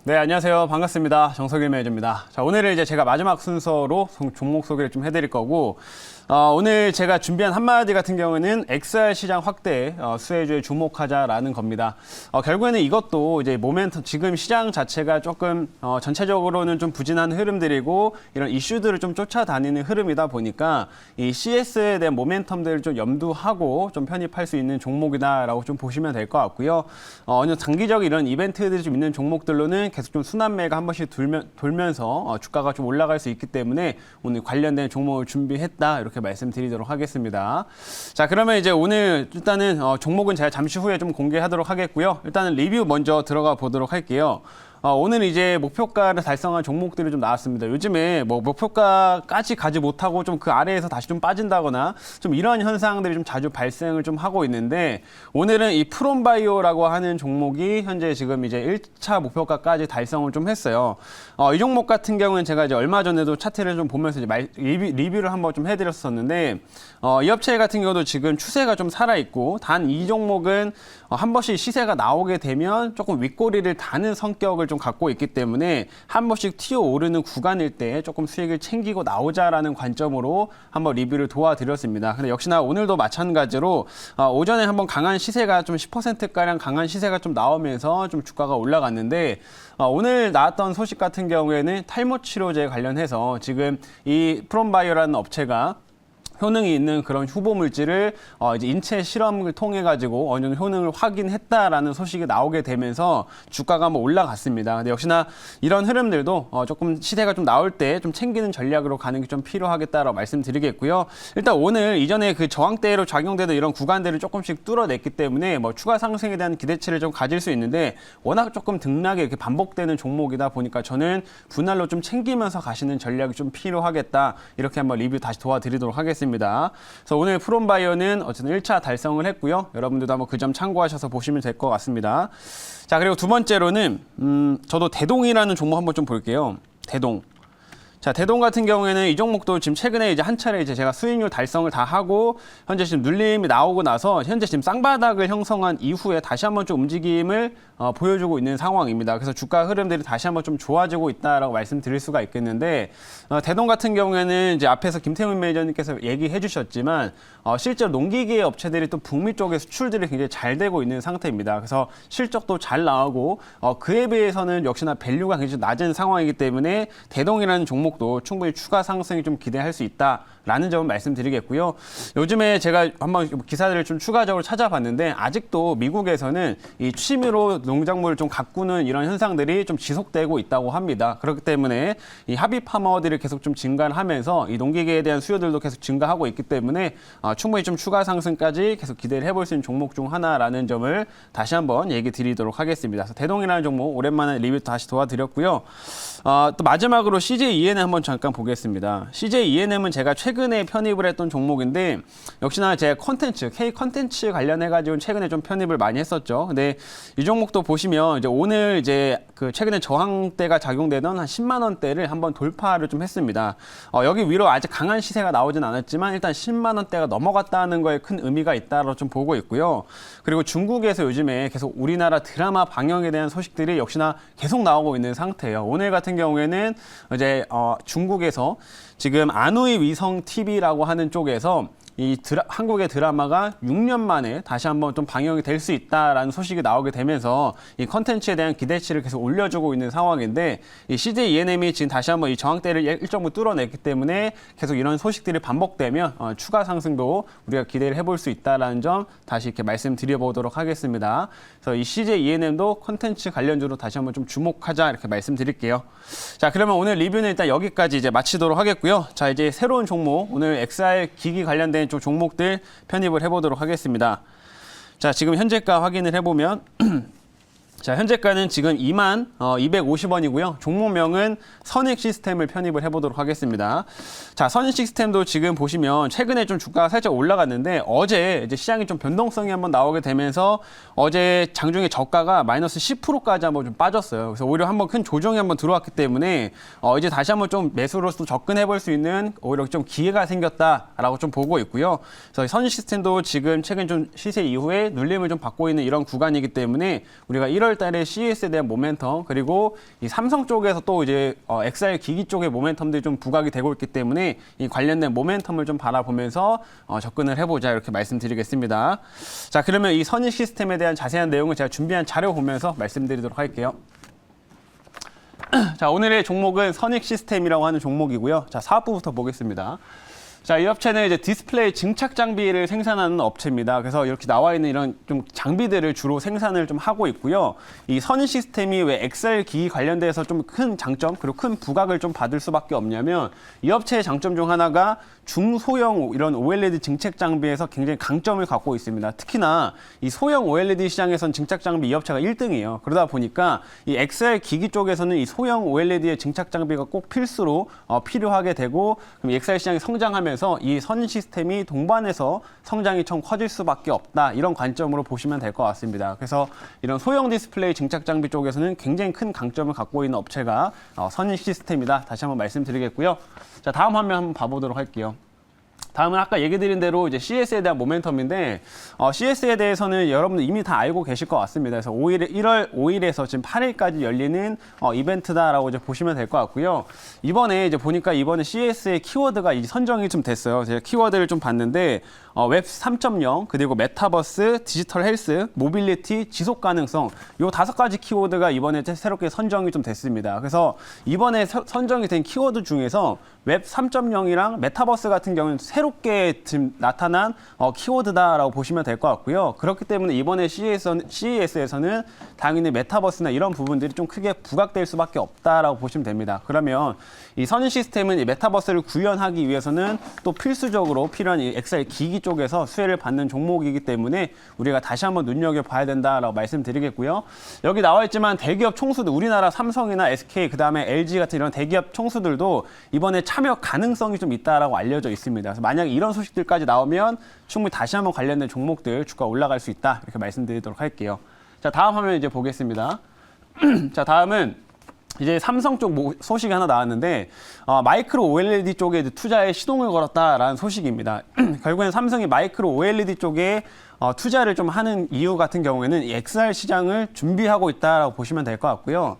네, 안녕하세요. 반갑습니다. 정석일 매니저입니다. 자, 오늘은 이제 제가 마지막 순서로 종목 소개를 좀 해드릴 거고, 오늘 제가 준비한 한마디 같은 경우는 XR 시장 확대, 수혜주에 주목하자라는 겁니다. 결국에는 이것도 이제 모멘텀, 지금 시장 자체가 조금, 전체적으로는 좀 부진한 흐름들이고, 이런 이슈들을 좀 쫓아다니는 흐름이다 보니까, 이 CS에 대한 모멘텀들을 좀 염두하고 좀 편입할 수 있는 종목이다라고 좀 보시면 될 것 같고요. 어느 장기적 이런 이벤트들이 좀 있는 종목들로는 계속 좀 순환매가 한 번씩 돌면서 주가가 좀 올라갈 수 있기 때문에 오늘 관련된 종목을 준비했다. 이렇게 말씀드리도록 하겠습니다. 자, 그러면 이제 오늘 일단은 종목은 제가 잠시 후에 좀 공개하도록 하겠고요. 일단은 리뷰 먼저 들어가 보도록 할게요. 오늘 이제 목표가를 달성한 종목들이 좀 나왔습니다. 요즘에 뭐 목표가까지 가지 못하고 좀 그 아래에서 다시 좀 빠진다거나 좀 이런 현상들이 좀 자주 발생을 좀 하고 있는데, 오늘은 이 프롬바이오라고 하는 종목이 현재 지금 이제 1차 목표가까지 달성을 좀 했어요. 이 종목 같은 경우는 제가 이제 얼마 전에도 차트를 좀 보면서 이제 리뷰를 한번 좀 해드렸었는데, 이 업체 같은 경우도 지금 추세가 좀 살아있고, 단 이 종목은 한 번씩 시세가 나오게 되면 조금 윗꼬리를 다는 성격을 좀 갖고 있기 때문에 한 번씩 튀어오르는 구간일 때 조금 수익을 챙기고 나오자라는 관점으로 한번 리뷰를 도와드렸습니다. 근데 역시나 오늘도 마찬가지로 오전에 한번 강한 시세가 좀 10%가량 강한 시세가 좀 나오면서 좀 주가가 올라갔는데, 오늘 나왔던 소식 같은 경우에는 탈모 치료제 관련해서 지금 이 프롬바이오라는 업체가 효능이 있는 그런 후보 물질을 이제 인체 실험을 통해 가지고 어느 정도 효능을 확인했다라는 소식이 나오게 되면서 주가가 한번 올라갔습니다. 근데 역시나 이런 흐름들도 조금 시세가 좀 나올 때 좀 챙기는 전략으로 가는 게 좀 필요하겠다라고 말씀드리겠고요. 일단 오늘 이전에 그 저항대로 작용되던 이런 구간들을 조금씩 뚫어냈기 때문에 뭐 추가 상승에 대한 기대치를 좀 가질 수 있는데, 워낙 조금 등락이 이렇게 반복되는 종목이다 보니까 저는 분할로 좀 챙기면서 가시는 전략이 좀 필요하겠다. 이렇게 한번 리뷰 다시 도와드리도록 하겠습니다. 그래서 오늘 프롬바이오는 어쨌든 1차 달성을 했고요. 여러분들도 한번 그 점 참고하셔서 보시면 될 것 같습니다. 자, 그리고 두 번째로는 저도 대동이라는 종목 한번 좀 볼게요. 대동. 자, 대동 같은 경우에는 이 종목도 지금 최근에 이제 한 차례 이제 제가 수익률 달성을 다 하고 현재 지금 눌림이 나오고 나서 현재 지금 쌍바닥을 형성한 이후에 다시 한번 좀 움직임을 보여주고 있는 상황입니다. 그래서 주가 흐름들이 다시 한번 좀 좋아지고 있다라고 말씀드릴 수가 있겠는데, 대동 같은 경우에는 이제 앞에서 김태훈 매니저님께서 얘기해 주셨지만 실제로 농기계 업체들이 또 북미 쪽에 수출들이 굉장히 잘 되고 있는 상태입니다. 그래서 실적도 잘 나오고 그에 비해서는 역시나 밸류가 굉장히 낮은 상황이기 때문에 대동이라는 종목도 충분히 추가 상승이 좀 기대할 수 있다라는 점을 말씀드리겠고요. 요즘에 제가 한번 기사들을 좀 추가적으로 찾아봤는데, 아직도 미국에서는 이 취미로 농작물을 좀 가꾸는 이런 현상들이 좀 지속되고 있다고 합니다. 그렇기 때문에 이 합의 파머들이 계속 좀 증가를 하면서 이 농기계에 대한 수요들도 계속 증가하고 있기 때문에 충분히 좀 추가 상승까지 계속 기대를 해볼 수 있는 종목 중 하나라는 점을 다시 한번 얘기 드리도록 하겠습니다. 그래서 대동이라는 종목 오랜만에 리뷰 다시 도와드렸고요. 또 마지막으로 CJ ENM 한번 잠깐 보겠습니다. CJ ENM은 제가 최근에 편입을 했던 종목인데, 역시나 제 컨텐츠, K 컨텐츠 관련해가지고 최근에 좀 편입을 많이 했었죠. 근데 이 종목도 보시면 이제 오늘 이제 그 최근에 저항대가 작용되던 한 10만 원대를 한번 돌파를 좀 했습니다. 여기 위로 아직 강한 시세가 나오진 않았지만 일단 10만 원대가 넘어갔다는 거에 큰 의미가 있다고 좀 보고 있고요. 그리고 중국에서 요즘에 계속 우리나라 드라마 방영에 대한 소식들이 역시나 계속 나오고 있는 상태예요. 오늘 같은 경우에는 이제 중국에서 지금 아누이 위성 TV라고 하는 쪽에서 이 한국의 드라마가 6년 만에 다시 한번 좀 방영이 될 수 있다라는 소식이 나오게 되면서 이 컨텐츠에 대한 기대치를 계속 올려주고 있는 상황인데, 이 CJ ENM이 지금 다시 한번 이 저항대를 일정부 뚫어냈기 때문에 계속 이런 소식들이 반복되면 추가 상승도 우리가 기대를 해볼 수 있다라는 점 다시 이렇게 말씀드려보도록 하겠습니다. 그래서 이 CJ ENM도 컨텐츠 관련주로 다시 한번 좀 주목하자 이렇게 말씀드릴게요. 자, 그러면 오늘 리뷰는 일단 여기까지 이제 마치도록 하겠고요. 자, 이제 새로운 종목, 오늘 XR 기기 관련된 쪽 종목들 편입을 해보도록 하겠습니다. 자, 지금 현재가 확인을 해보면 자, 현재가는 지금 22,250원이고요. 종목명은 선익 시스템을 편입을 해보도록 하겠습니다. 자, 선익 시스템도 지금 보시면 최근에 좀 주가가 살짝 올라갔는데, 어제 이제 시장이 좀 변동성이 한번 나오게 되면서 어제 장중에 저가가 마이너스 10%까지 한번 좀 빠졌어요. 그래서 오히려 한번 큰 조정이 한번 들어왔기 때문에 이제 다시 한번 좀 매수로서 접근해볼 수 있는 오히려 좀 기회가 생겼다라고 좀 보고 있고요. 그래서 선익 시스템도 지금 최근 좀 시세 이후에 눌림을 좀 받고 있는 이런 구간이기 때문에 우리가 이런 1월 달에 CES에 대한 모멘텀, 그리고 이 삼성 쪽에서 또 이제 XR 기기 쪽의 모멘텀들이 좀 부각이 되고 있기 때문에 이 관련된 모멘텀을 좀 바라보면서 접근을 해보자 이렇게 말씀드리겠습니다. 자, 그러면 이 선익 시스템에 대한 자세한 내용을 제가 준비한 자료 보면서 말씀드리도록 할게요. 자, 오늘의 종목은 선익 시스템이라고 하는 종목이고요. 자, 사업부부터 보겠습니다. 자, 이 업체는 이제 디스플레이 증착 장비를 생산하는 업체입니다. 그래서 이렇게 나와 있는 이런 좀 장비들을 주로 생산을 좀 하고 있고요. 이 선익 시스템이 왜 XR 기기 관련돼서 좀 큰 장점 그리고 큰 부각을 좀 받을 수밖에 없냐면 이 업체의 장점 중 하나가 중소형 이런 OLED 증착 장비에서 굉장히 강점을 갖고 있습니다. 특히나 이 소형 OLED 시장에선 증착 장비 이 업체가 1등이에요. 그러다 보니까 이 XR 기기 쪽에서는 이 소형 OLED의 증착 장비가 꼭 필수로 필요하게 되고 그럼 XR 시장이 성장하면서 이 선익 시스템이 동반해서 성장이 좀 커질 수밖에 없다. 이런 관점으로 보시면 될 것 같습니다. 그래서 이런 소형 디스플레이 증착 장비 쪽에서는 굉장히 큰 강점을 갖고 있는 업체가 선익 시스템이다. 다시 한번 말씀드리겠고요. 자, 다음 화면 한번 봐보도록 할게요. 다음은 아까 얘기 드린 대로 이제 CES에 대한 모멘텀인데 CES에 대해서는 여러분들 이미 다 알고 계실 것 같습니다. 그래서 1월 5일에서 지금 8일까지 열리는 이벤트다라고 이제 보시면 될 것 같고요. 이번에 이제 보니까 이번에 CES의 키워드가 이 선정이 좀 됐어요. 제가 키워드를 좀 봤는데 웹 3.0 그리고 메타버스, 디지털 헬스, 모빌리티, 지속 가능성 요 5가지 키워드가 이번에 새롭게 선정이 좀 됐습니다. 그래서 이번에 선정이 된 키워드 중에서 웹 3.0이랑 메타버스 같은 경우는 새롭게 지금 나타난 키워드다라고 보시면 될 것 같고요. 그렇기 때문에 이번에 CES에서는 당연히 메타버스나 이런 부분들이 좀 크게 부각될 수밖에 없다라고 보시면 됩니다. 그러면 이 선익 시스템은 이 메타버스를 구현하기 위해서는 또 필수적으로 필요한 이 XR 기기 쪽에서 수혜를 받는 종목이기 때문에 우리가 다시 한번 눈여겨봐야 된다라고 말씀드리겠고요. 여기 나와 있지만 대기업 총수들, 우리나라 삼성이나 SK, 그다음에 LG 같은 이런 대기업 총수들도 이번에 참여 가능성이 좀 있다라고 알려져 있습니다. 그래서 만약에 이런 소식들까지 나오면 충분히 다시 한번 관련된 종목들 주가 올라갈 수 있다 이렇게 말씀드리도록 할게요. 자, 다음 화면 이제 보겠습니다. 자, 다음은 이제 삼성 쪽 소식이 하나 나왔는데 마이크로 OLED 쪽에 투자에 시동을 걸었다라는 소식입니다. 결국에는 삼성이 마이크로 OLED 쪽에 투자를 좀 하는 이유 같은 경우에는 이 XR 시장을 준비하고 있다라고 보시면 될 것 같고요.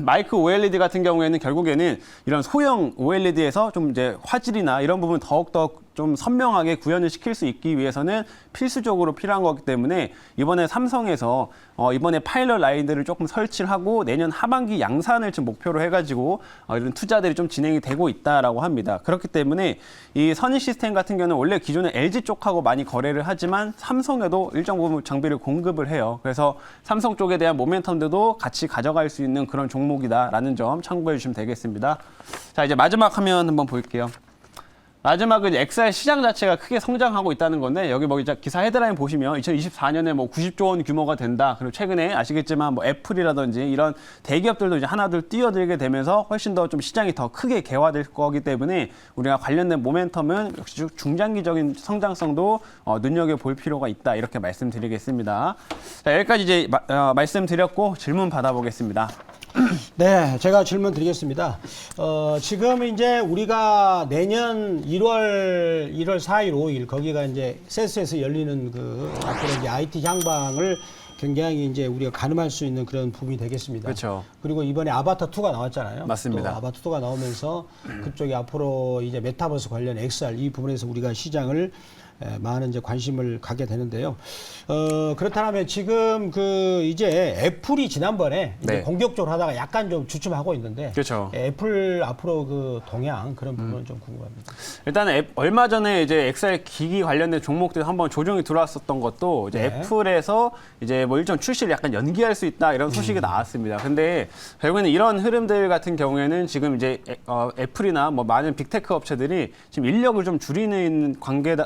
마이크로 OLED 같은 경우에는 결국에는 이런 소형 OLED에서 좀 이제 화질이나 이런 부분 더욱더 좀 선명하게 구현을 시킬 수 있기 위해서는 필수적으로 필요한 거기 때문에 이번에 삼성에서 이번에 파일럿 라인들을 조금 설치를 하고 내년 하반기 양산을 좀 목표로 해가지고 이런 투자들이 좀 진행이 되고 있다라고 합니다. 그렇기 때문에 이 선익 시스템 같은 경우는 원래 기존에 LG 쪽하고 많이 거래를 하지만 삼성에도 일정 부분 장비를 공급을 해요. 그래서 삼성 쪽에 대한 모멘텀들도 같이 가져갈 수 있는 그런 종목이다라는 점 참고해 주시면 되겠습니다. 자, 이제 마지막 화면 한번 볼게요. 마지막은 XR 시장 자체가 크게 성장하고 있다는 건데 여기 뭐 기사 헤드라인 보시면 2024년에 뭐 90조 원 규모가 된다. 그리고 최근에 아시겠지만 뭐 애플이라든지 이런 대기업들도 이제 하나둘 뛰어들게 되면서 훨씬 더 좀 시장이 더 크게 개화될 거기 때문에 우리가 관련된 모멘텀은 역시 중장기적인 성장성도 눈여겨볼 필요가 있다. 이렇게 말씀드리겠습니다. 자, 여기까지 이제 말씀드렸고 질문 받아보겠습니다. 네, 제가 질문 드리겠습니다. 지금 이제 우리가 내년 1월 4일, 5일 거기가 이제 세스에서 열리는 그 앞으로 이제 IT 향방을 굉장히 이제 우리가 가늠할 수 있는 그런 부분이 되겠습니다. 그렇죠. 그리고 이번에 아바타 2가 나왔잖아요. 맞습니다. 또 아바타 2가 나오면서 그쪽이 앞으로 이제 메타버스 관련 XR 이 부분에서 우리가 시장을 많은 이제 관심을 갖게 되는데요. 그렇다면 지금 그 이제 애플이 지난번에 네. 이제 공격적으로 하다가 약간 좀 주춤하고 있는데 그렇죠. 애플 앞으로 그 동향 그런 부분은 좀 궁금합니다. 일단 얼마 전에 이제 XR 기기 관련된 종목들 한번 조정이 들어왔었던 것도 이제 네. 애플에서 이제 뭐 일정 출시를 약간 연기할 수 있다 이런 소식이 나왔습니다. 근데 결국에는 이런 흐름들 같은 경우에는 지금 이제 애플이나 뭐 많은 빅테크 업체들이 지금 인력을 좀 줄이는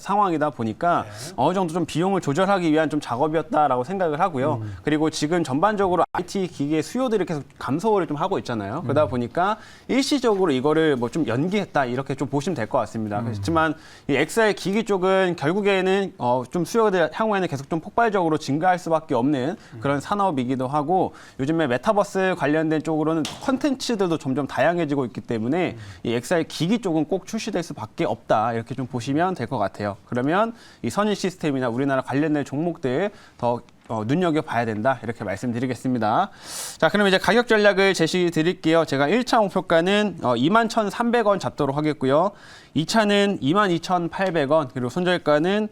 상황이다 보니까 어느 정도 좀 비용을 조절하기 위한 좀 작업이었다라고 생각을 하고요. 그리고 지금 전반적으로 IT 기기의 수요들이 계속 감소를 좀 하고 있잖아요. 그러다 보니까 일시적으로 이거를 뭐 좀 연기했다 이렇게 좀 보시면 될 것 같습니다. 그렇지만 이 XR 기기 쪽은 결국에는 좀 수요들 향후에는 계속 좀 폭발적으로 증가할 수밖에 없는 그런 산업이기도 하고 요즘에 메타버스 관련된 쪽으로는 콘텐츠들도 점점 다양해지고 있기 때문에 이 XR 기기 쪽은 꼭 출시될 수밖에 없다 이렇게 좀 보시면 될 것 같아요. 되려면 이 선일 시스템이나 우리나라 관련된 종목들 더 눈여겨봐야 된다 이렇게 말씀드리겠습니다. 자, 그럼 이제 가격 전략을 제시 드릴게요. 제가 1차 목표가는 21,300원 잡도록 하겠고요. 2차는 22,800원 그리고 손절가는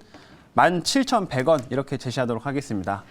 17,100원 이렇게 제시하도록 하겠습니다.